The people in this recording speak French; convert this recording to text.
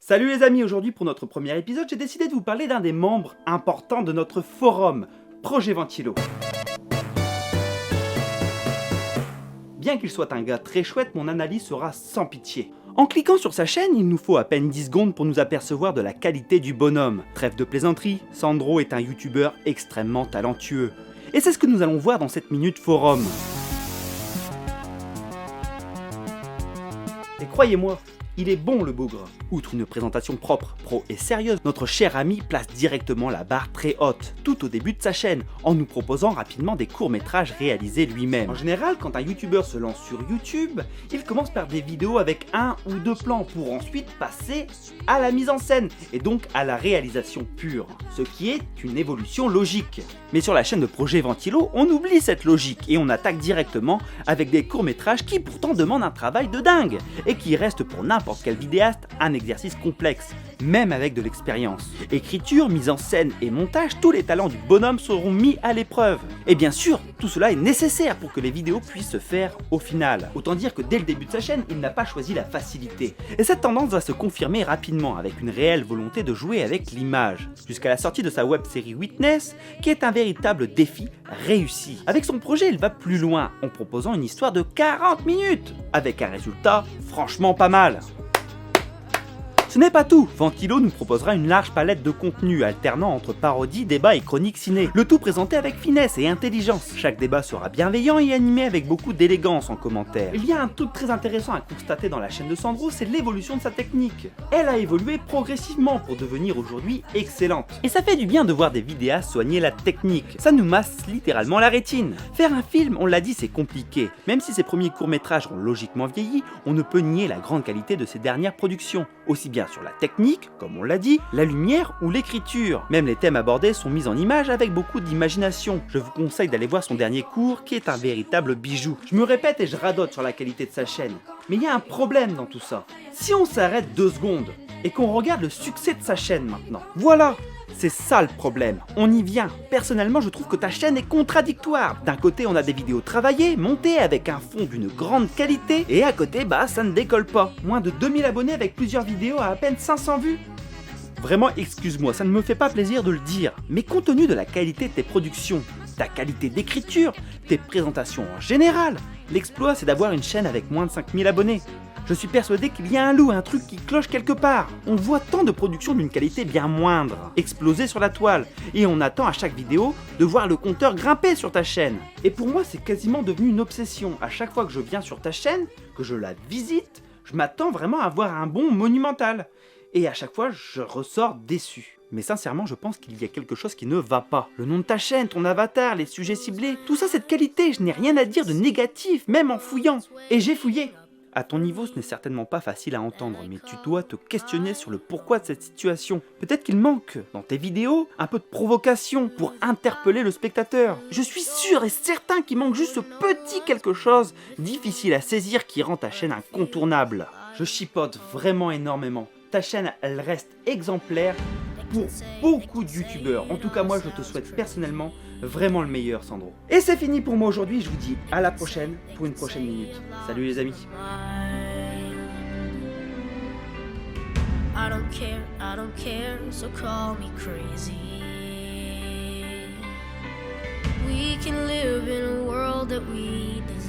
Salut les amis, aujourd'hui pour notre premier épisode, j'ai décidé de vous parler d'un des membres importants de notre forum, Projet Ventilo. Bien qu'il soit un gars très chouette, mon analyse sera sans pitié. En cliquant sur sa chaîne, il nous faut à peine 10 secondes pour nous apercevoir de la qualité du bonhomme. Trêve de plaisanterie, Sandro est un youtubeur extrêmement talentueux. Et c'est ce que nous allons voir dans cette minute forum. Et croyez-moi, il est bon le bougre. Outre une présentation propre, pro et sérieuse, notre cher ami place directement la barre très haute, tout au début de sa chaîne, en nous proposant rapidement des courts-métrages réalisés lui-même. En général, quand un youtubeur se lance sur YouTube, il commence par des vidéos avec 1 ou 2 plans pour ensuite passer à la mise en scène, et donc à la réalisation pure, ce qui est une évolution logique. Mais sur la chaîne de Projet Ventilo, on oublie cette logique et on attaque directement avec des courts-métrages qui pourtant demandent un travail de dingue, et qui restent pour n'importe quel vidéaste un exercice complexe, même avec de l'expérience. Écriture, mise en scène et montage, tous les talents du bonhomme seront mis à l'épreuve. Et bien sûr, tout cela est nécessaire pour que les vidéos puissent se faire au final. Autant dire que dès le début de sa chaîne, il n'a pas choisi la facilité. Et cette tendance va se confirmer rapidement avec une réelle volonté de jouer avec l'image, jusqu'à la sortie de sa web-série Witness, qui est un véritable défi réussi. Avec son projet, il va plus loin, en proposant une histoire de 40 minutes, avec un résultat franchement pas mal. Ce n'est pas tout, Ventilo nous proposera une large palette de contenus alternant entre parodies, débats et chroniques ciné, le tout présenté avec finesse et intelligence. Chaque débat sera bienveillant et animé avec beaucoup d'élégance en commentaire. Il y a un truc très intéressant à constater dans la chaîne de Sandro, c'est l'évolution de sa technique. Elle a évolué progressivement pour devenir aujourd'hui excellente. Et ça fait du bien de voir des vidéastes soigner la technique, ça nous masse littéralement la rétine. Faire un film, on l'a dit, c'est compliqué. Même si ses premiers courts-métrages ont logiquement vieilli, on ne peut nier la grande qualité de ses dernières productions, aussi bien sur la technique, comme on l'a dit, la lumière ou l'écriture. Même les thèmes abordés sont mis en images avec beaucoup d'imagination. Je vous conseille d'aller voir son dernier cours qui est un véritable bijou. Je me répète et je radote sur la qualité de sa chaîne. Mais il y a un problème dans tout ça. Si on s'arrête 2 secondes et qu'on regarde le succès de sa chaîne maintenant, voilà! C'est ça le problème, on y vient. Personnellement, je trouve que ta chaîne est contradictoire. D'un côté, on a des vidéos travaillées, montées avec un fond d'une grande qualité, et à côté, ça ne décolle pas. Moins de 2000 abonnés avec plusieurs vidéos à peine 500 vues. Vraiment, excuse-moi, ça ne me fait pas plaisir de le dire, mais compte tenu de la qualité de tes productions, ta qualité d'écriture, tes présentations en général, l'exploit c'est d'avoir une chaîne avec moins de 5000 abonnés. Je suis persuadé qu'il y a un loup, un truc qui cloche quelque part. On voit tant de productions d'une qualité bien moindre, exploser sur la toile, et on attend à chaque vidéo de voir le compteur grimper sur ta chaîne. Et pour moi, c'est quasiment devenu une obsession. À chaque fois que je viens sur ta chaîne, que je la visite, je m'attends vraiment à voir un bond monumental. Et à chaque fois, je ressors déçu. Mais sincèrement, je pense qu'il y a quelque chose qui ne va pas. Le nom de ta chaîne, ton avatar, les sujets ciblés, tout ça c'est de qualité, je n'ai rien à dire de négatif, même en fouillant. Et j'ai fouillé. À ton niveau, ce n'est certainement pas facile à entendre, mais tu dois te questionner sur le pourquoi de cette situation. Peut-être qu'il manque, dans tes vidéos, un peu de provocation pour interpeller le spectateur. Je suis sûr et certain qu'il manque juste ce petit quelque chose difficile à saisir qui rend ta chaîne incontournable. Je chipote vraiment énormément. Ta chaîne, elle reste exemplaire pour beaucoup de youtubeurs. En tout cas, moi, je te souhaite personnellement vraiment le meilleur, Sandro. Et c'est fini pour moi aujourd'hui. Je vous dis à la prochaine pour une prochaine minute. Salut les amis. I don't care, so call me crazy. We can live in a world that we desire.